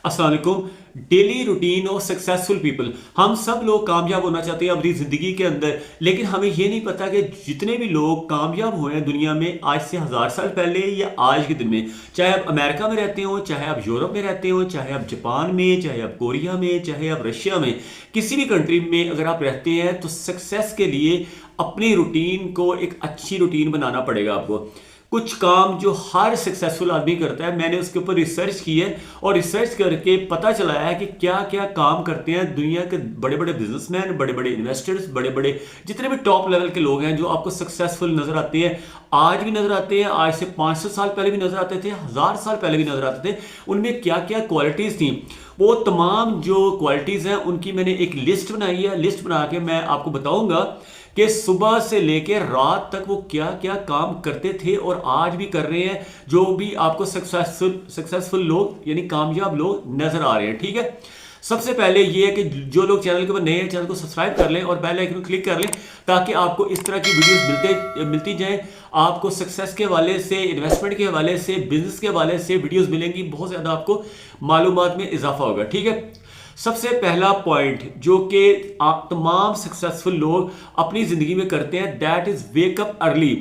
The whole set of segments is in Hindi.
अस्सलाम वालेकुम। Daily routine of successful people. हम सब लोग कामयाब होना चाहते हैं अपनी ज़िंदगी के अंदर, लेकिन हमें ये नहीं पता कि जितने भी लोग कामयाब हुए हैं दुनिया में आज से 1000 साल पहले या आज के दिन में, चाहे आप अमेरिका में रहते हो, चाहे आप यूरोप में रहते हो, चाहे आप जापान में, चाहे आप कोरिया में, चाहे आप रशिया में, किसी भी कंट्री में अगर आप रहते हैं तो सक्सेस के लिए अपनी रूटीन को एक अच्छी रूटीन बनाना पड़ेगा आपको। कुछ काम जो हर सक्सेसफुल आदमी करता है, मैंने उसके ऊपर रिसर्च की है और रिसर्च करके पता चला है कि क्या क्या काम करते हैं दुनिया के बड़े बड़े बिजनेसमैन, बड़े बड़े इन्वेस्टर्स, बड़े बड़े जितने भी टॉप लेवल के लोग हैं जो आपको सक्सेसफुल नजर आते हैं, आज भी नजर आते हैं, आज से 500 साल पहले भी नजर आते थे, 1000 साल पहले भी नजर आते थे। उनमें क्या क्या क्वालिटीज थी, वो तमाम जो क्वालिटीज हैं उनकी मैंने एक लिस्ट बनाई है। लिस्ट बना के मैं आपको बताऊंगा कि सुबह से लेकर रात तक वो क्या क्या काम करते थे और आज भी कर रहे हैं, जो भी आपको सक्सेसफुल लोग यानी कामयाब लोग नजर आ रहे हैं। ठीक है, सबसे पहले ये है कि जो लोग चैनल के ऊपर नए हैं चैनल को सब्सक्राइब कर लें और बेल आइकन को क्लिक कर लें ताकि आपको इस तरह की वीडियोस मिलती जाएं। आपको सक्सेस के हवाले से, इन्वेस्टमेंट के हवाले से, बिजनेस के हवाले से वीडियोस मिलेंगी, बहुत ज़्यादा आपको मालूमात में इजाफा होगा। ठीक है, सबसे पहला पॉइंट जो कि आप तमाम सक्सेसफुल लोग अपनी ज़िंदगी में करते हैं, that is wake up early.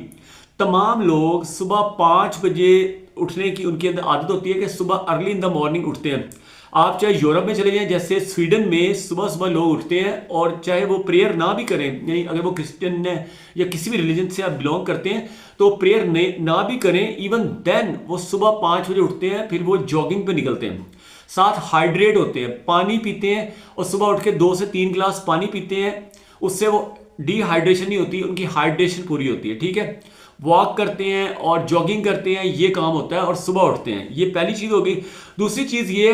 तमाम लोग सुबह 5 बजे उठने की उनके अंदर आदत होती है कि सुबह अर्ली इन द मॉर्निंग उठते हैं। आप चाहे यूरोप में चले जाएं, जैसे स्वीडन में सुबह सुबह लोग उठते हैं और चाहे वो प्रेयर ना भी करें, यानी अगर वो क्रिश्चियन है या किसी भी रिलीजन से आप बिलोंग करते हैं तो प्रेयर ना भी करें, इवन देन वो सुबह 5 बजे उठते हैं, फिर वो जॉगिंग पे निकलते हैं, साथ हाइड्रेट होते हैं, पानी पीते हैं और सुबह उठ के 2 से 3 गिलास पानी पीते हैं। उससे वो डिहाइड्रेशन नहीं होती, उनकी हाइड्रेशन पूरी होती है। ठीक है, वॉक करते हैं और जॉगिंग करते हैं, ये काम होता है और सुबह उठते हैं। ये पहली चीज़ होगी। दूसरी चीज़ ये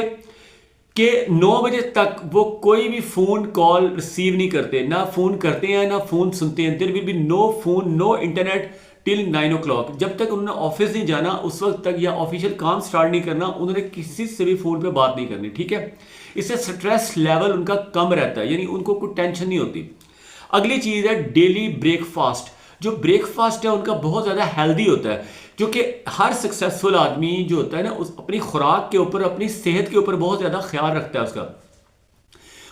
कि 9 बजे तक वो कोई भी फ़ोन कॉल रिसीव नहीं करते, ना फ़ोन करते हैं ना फ़ोन सुनते हैं। There will be no phone, no internet till 9 o'clock। जब तक उन्होंने ऑफिस नहीं जाना उस वक्त तक, या ऑफिशियल काम स्टार्ट नहीं करना, उन्होंने किसी से भी फ़ोन पे बात नहीं करनी। ठीक है, इससे स्ट्रेस लेवल उनका कम रहता है, यानी उनको कोई टेंशन नहीं होती। अगली चीज़ है डेली ब्रेकफास्ट। जो ब्रेकफास्ट है उनका बहुत ज़्यादा हेल्दी होता है, जो कि हर सक्सेसफुल आदमी जो होता है ना, उस अपनी खुराक के ऊपर, अपनी सेहत के ऊपर बहुत ज़्यादा ख्याल रखता है उसका।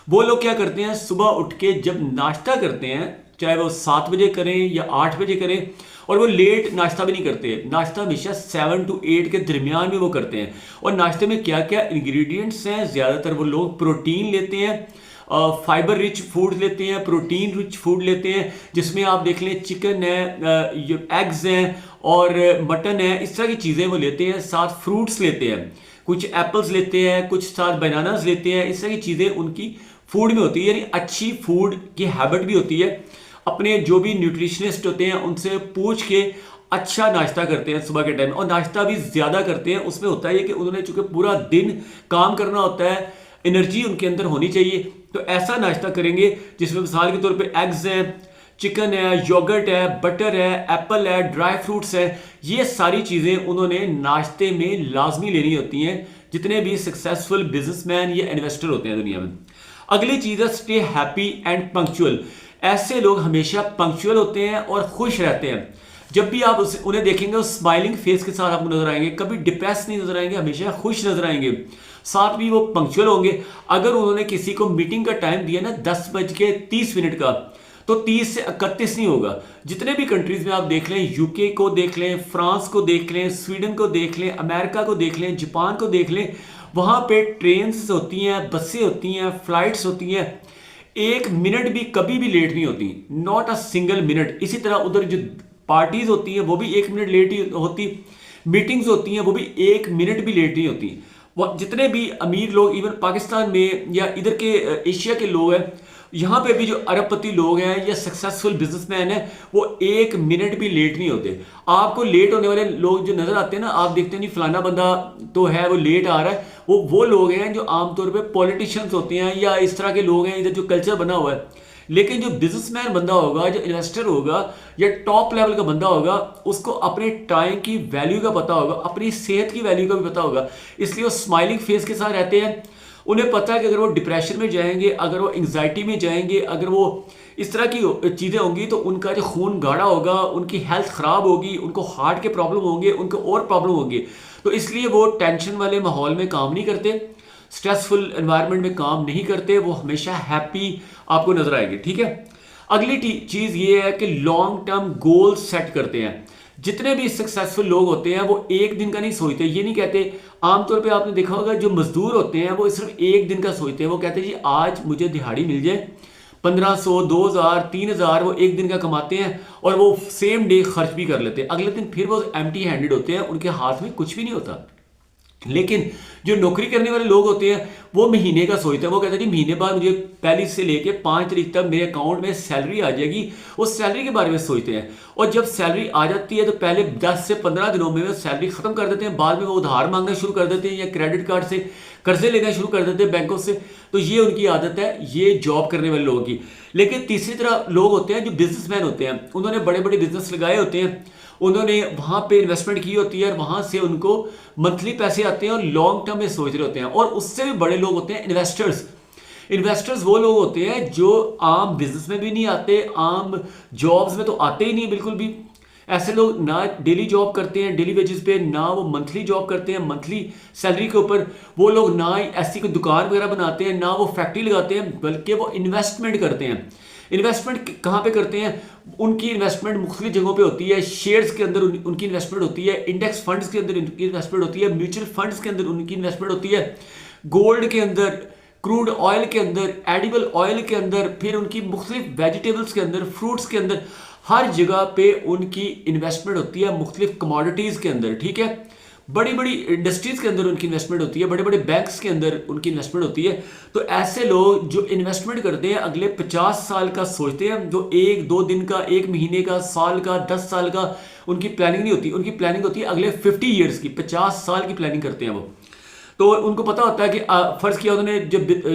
वो लोग क्या करते हैं, सुबह उठ के जब नाश्ता करते हैं, चाहे वो 7 बजे करें या 8 बजे करें, और वो लेट नाश्ता भी नहीं करते। नाश्ता हमेशा 7 to 8 के दरमियान में वो करते हैं। और नाश्ते में क्या क्या इंग्रेडिएंट्स हैं, ज़्यादातर वो लोग प्रोटीन लेते हैं, फाइबर रिच फूड लेते हैं, प्रोटीन रिच फूड लेते हैं, जिसमें आप देख लें चिकन है, एग्स हैं और मटन है, इस तरह की चीज़ें वो लेते हैं। साथ फ्रूट्स लेते हैं, कुछ एप्पल्स लेते हैं, कुछ साथ बनानास लेते हैं। इस तरह की चीज़ें उनकी फूड में होती है, यानी अच्छी फूड की हैबिट भी होती है। अपने जो भी न्यूट्रिशनिस्ट होते हैं उनसे पूछ के अच्छा नाश्ता करते हैं सुबह के टाइम, और नाश्ता भी ज़्यादा करते हैं। उसमें होता है कि उन्होंने चूँकि पूरा दिन काम करना होता है, एनर्जी उनके अंदर होनी चाहिए, तो ऐसा नाश्ता करेंगे जिसमें मिसाल के तौर पे एग्स हैं, चिकन है, योगर्ट है, बटर है, एप्पल है, ड्राई फ्रूट्स है। ये सारी चीज़ें उन्होंने नाश्ते में लाजमी लेनी होती हैं, जितने भी सक्सेसफुल बिजनेसमैन या इन्वेस्टर होते हैं दुनिया में। अगली चीज़ है स्टे हैप्पी एंड पंक्चुअल। ऐसे लोग हमेशा पंक्चुअल होते हैं और खुश रहते हैं। जब भी आप उन्हें देखेंगे वो स्माइलिंग फेस के साथ आपको नजर आएंगे, कभी डिप्रेस नहीं नजर आएंगे, हमेशा खुश नजर आएंगे। साथ भी वो पंक्चुअल होंगे। अगर उन्होंने किसी को मीटिंग का टाइम दिया ना 10:30 का, तो 30 से 31 नहीं होगा। जितने भी कंट्रीज में आप देख लें, यूके को देख लें, फ्रांस को देख लें, स्वीडन को देख लें, अमेरिका को देख लें, जापान को देख लें, वहाँ पे ट्रेन्स होती हैं, बसें होती हैं, फ्लाइट्स होती हैं, 1 मिनट भी कभी भी लेट नहीं होती, नॉट अ सिंगल मिनट। इसी तरह उधर जो पार्टीज होती हैं वो भी 1 मिनट लेट ही होती, मीटिंग्स होती हैं वो भी 1 मिनट भी लेट नहीं होती। वो जितने भी अमीर लोग इवन पाकिस्तान में या इधर के एशिया के लोग हैं, यहाँ पे भी जो अरबपति लोग हैं या सक्सेसफुल बिजनेसमैन हैं, वो 1 मिनट भी लेट नहीं होते। आपको लेट होने वाले लोग जो नजर आते हैं ना, आप देखते हैं नहीं फलाना बंदा तो है वो लेट आ रहा है, वो लोग हैं जो आमतौर पे पॉलिटिशियंस होते हैं या इस तरह के लोग हैं, इधर जो कल्चर बना हुआ है। लेकिन जो बिजनेसमैन बंदा होगा, जो इन्वेस्टर होगा या टॉप लेवल का बंदा होगा, उसको अपने टाइम की वैल्यू का पता होगा, अपनी सेहत की वैल्यू का भी पता होगा, इसलिए वो स्माइलिंग फेस के साथ रहते हैं। उन्हें पता है कि अगर वो डिप्रेशन में जाएंगे, अगर वो एंग्जाइटी में जाएंगे, अगर वो इस तरह की चीज़ें होंगी तो उनका जो खून गाढ़ा होगा, उनकी हेल्थ ख़राब होगी, उनको हार्ट के प्रॉब्लम होंगे, उनको और प्रॉब्लम होंगी। तो इसलिए वो टेंशन वाले माहौल में काम नहीं करते। स्ट्रेसफुल एनवायरनमेंट में काम नहीं करते, वो हमेशा हैप्पी आपको नजर आएंगे। ठीक है, अगली चीज ये है कि लॉन्ग टर्म गोल सेट करते हैं। जितने भी सक्सेसफुल लोग होते हैं वो एक दिन का नहीं सोचते, ये नहीं कहते। आमतौर पे आपने देखा होगा जो मजदूर होते हैं वो सिर्फ एक दिन का सोचते हैं। वो कहते हैं जी आज मुझे दिहाड़ी मिल जाए, 1500, 2000, 3000 वो एक दिन का कमाते हैं और वो सेम डे खर्च भी कर लेते हैं। अगले दिन फिर वो एम्प्टी हैंडेड होते हैं, उनके हाथ में कुछ भी नहीं होता। लेकिन जो नौकरी करने वाले लोग होते हैं वो महीने का सोचते हैं। वो कहते हैं कि महीने बाद मुझे पहली से लेके 5 तारीख तक मेरे अकाउंट में सैलरी आ जाएगी, वो सैलरी के बारे में सोचते हैं। और जब सैलरी आ जाती है तो पहले 10 से 15 दिनों में वो सैलरी खत्म कर देते हैं, बाद में वो उधार मांगना शुरू कर देते हैं या क्रेडिट कार्ड से कर्जे लेना शुरू कर देते हैं बैंकों से। तो ये उनकी आदत है, ये जॉब करने वाले लोगों की। लेकिन तीसरी तरह लोग होते हैं जो बिजनेसमैन होते हैं, उन्होंने बड़े बड़े बिजनेस लगाए होते हैं, उन्होंने वहां पे इन्वेस्टमेंट की होती है और वहां से उनको मंथली पैसे आते हैं और लॉन्ग टर्म में सोच रहे होते हैं। और उससे भी बड़े लोग होते हैं इन्वेस्टर्स। इन्वेस्टर्स वो लोग होते हैं जो आम बिजनेस में भी नहीं आते, आम जॉब्स में तो आते ही नहीं बिल्कुल भी। ऐसे लोग ना डेली जॉब करते हैं डेली वेजेस पे, ना वो मंथली जॉब करते हैं मंथली सैलरी के ऊपर। वो लोग ना ऐसी कोई दुकान वगैरह बनाते हैं, ना वो फैक्ट्री लगाते हैं, बल्कि वो इन्वेस्टमेंट करते हैं। इन्वेस्टमेंट कहाँ पे करते हैं? उनकी इन्वेस्टमेंट मुख्तलिफ जगहों पे होती है। शेयर्स के अंदर उनकी इन्वेस्टमेंट होती है, इंडेक्स फंड्स के अंदर उनकी इन्वेस्टमेंट होती है, म्यूचुअल फंड्स के अंदर उनकी इन्वेस्टमेंट होती है, गोल्ड के अंदर, क्रूड ऑयल के अंदर, एडिबल ऑयल के अंदर, फिर उनकी मुख्तलिफ वेजिटेबल्स के अंदर, फ्रूट्स के अंदर, हर जगह पे उनकी इन्वेस्टमेंट होती है मुख्तलिफ कमोडिटीज़ के अंदर। ठीक है, बड़ी बड़ी इंडस्ट्रीज के अंदर उनकी इन्वेस्टमेंट होती है, बड़े बड़े बैंक्स के अंदर उनकी इन्वेस्टमेंट होती है। तो ऐसे लोग जो इन्वेस्टमेंट करते हैं अगले 50 साल का सोचते हैं, जो 1-2 दिन का, 1 महीने का, साल का, 10 साल का उनकी प्लानिंग नहीं होती। उनकी प्लानिंग होती है अगले 50 ईयर्स की, 50 साल की प्लानिंग करते हैं वो। तो उनको पता होता है कि फर्ज किया उन्होंने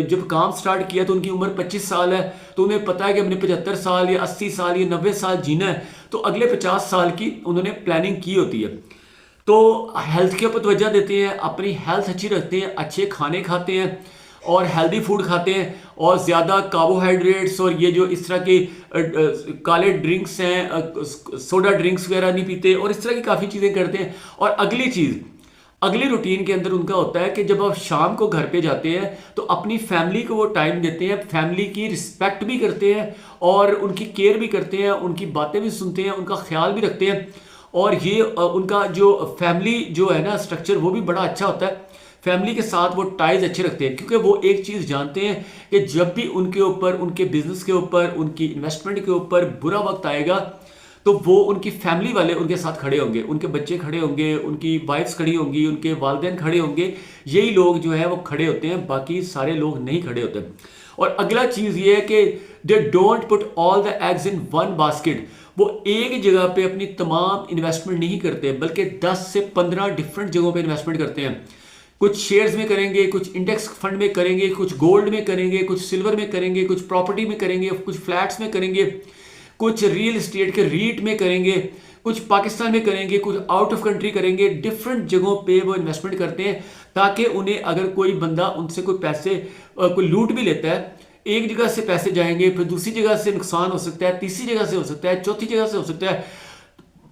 जब काम स्टार्ट किया तो उनकी उम्र 25 साल है, तो उन्हें पता है कि हमने 75 साल या 80 साल या 90 साल जीना है। तो अगले 50 साल की उन्होंने प्लानिंग की होती है। तो हेल्थ के ऊपर तवज्जो देते हैं, अपनी हेल्थ अच्छी रखते हैं, अच्छे खाने खाते हैं और हेल्दी फूड खाते हैं, और ज़्यादा कार्बोहाइड्रेट्स और ये जो इस तरह के काले ड्रिंक्स हैं, सोडा ड्रिंक्स वगैरह नहीं पीते, और इस तरह की काफ़ी चीज़ें करते हैं। और अगली चीज़, अगली रूटीन के अंदर उनका होता है कि जब आप शाम को घर पे जाते हैं तो अपनी फैमिली को वो टाइम देते हैं, फैमिली की रिस्पेक्ट भी करते हैं और उनकी केयर भी करते हैं, उनकी बातें भी सुनते हैं, उनका ख्याल भी रखते हैं। और ये उनका जो फैमिली जो है ना स्ट्रक्चर, वो भी बड़ा अच्छा होता है। फैमिली के साथ वो टाइज अच्छे रखते हैं, क्योंकि वो एक चीज़ जानते हैं कि जब भी उनके ऊपर, उनके बिजनेस के ऊपर, उनकी इन्वेस्टमेंट के ऊपर बुरा वक्त आएगा तो वो उनकी फैमिली वाले उनके साथ खड़े होंगे, उनके बच्चे खड़े होंगे, उनकी वाइफ्स खड़ी होंगी, उनके वालिदैन खड़े होंगे। यही लोग जो है वो खड़े होते हैं, बाकी सारे लोग नहीं खड़े होते। और अगला चीज़ ये है कि they don't put all the eggs in one basket. वो एक जगह पे अपनी तमाम इन्वेस्टमेंट नहीं करते, बल्कि 10 से 15 डिफरेंट जगहों पे इन्वेस्टमेंट करते हैं। कुछ शेयर्स में करेंगे, कुछ इंडेक्स फंड में करेंगे, कुछ गोल्ड में करेंगे, कुछ सिल्वर में करेंगे, कुछ प्रॉपर्टी में करेंगे, कुछ फ्लैट्स में करेंगे, कुछ रियल एस्टेट के रीट में करेंगे, कुछ पाकिस्तान में करेंगे, कुछ आउट ऑफ कंट्री करेंगे। डिफरेंट जगहों पे वो इन्वेस्टमेंट करते हैं, ताकि उन्हें अगर कोई बंदा उनसे कोई पैसे कोई लूट भी लेता है, एक जगह से पैसे जाएंगे, फिर दूसरी जगह से नुकसान हो सकता है, तीसरी जगह से हो सकता है, चौथी जगह से हो सकता है,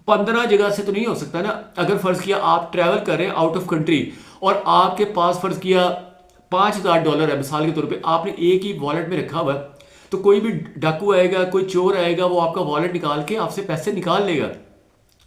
15 जगह से तो नहीं हो सकता ना। अगर फर्ज किया आप ट्रैवल कर रहे हैं आउट ऑफ कंट्री और आपके पास फर्ज किया $5000 है मिसाल के तौर पे, आपने एक ही वॉलेट में रखा हुआ है, तो कोई भी डाकू आएगा, कोई चोर आएगा, वो आपका वॉलेट निकाल के आपसे पैसे निकाल लेगा।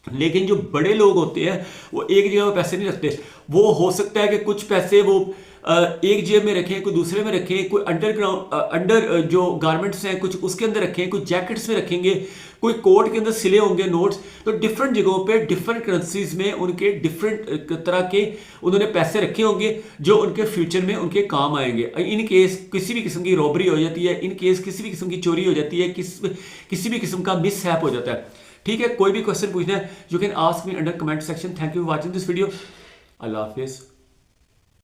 लेकिन जो बड़े लोग होते हैं वो एक जगह में पैसे नहीं रखते। वो हो सकता है कि कुछ पैसे वो एक जेब में रखें, कोई दूसरे में रखें, कोई अंडर जो गारमेंट्स हैं कुछ उसके अंदर रखें, कुछ जैकेट्स में रखेंगे, कोई कोट के अंदर सिले होंगे नोट्स। तो डिफरेंट जगहों पे डिफरेंट करेंसीज में उनके डिफरेंट तरह के उन्होंने पैसे रखे होंगे जो उनके फ्यूचर में उनके काम आएंगे। इन केस किसी भी किस्म की रॉबरी हो जाती है, इन केस किसी भी किस्म की चोरी हो जाती है, किसी भी किस्म का मिसहैप हो जाता है। ठीक है, कोई भी क्वेश्चन पूछना है, you can ask me under comment section. Thank you for watching this video. अल्लाह हाफिज़।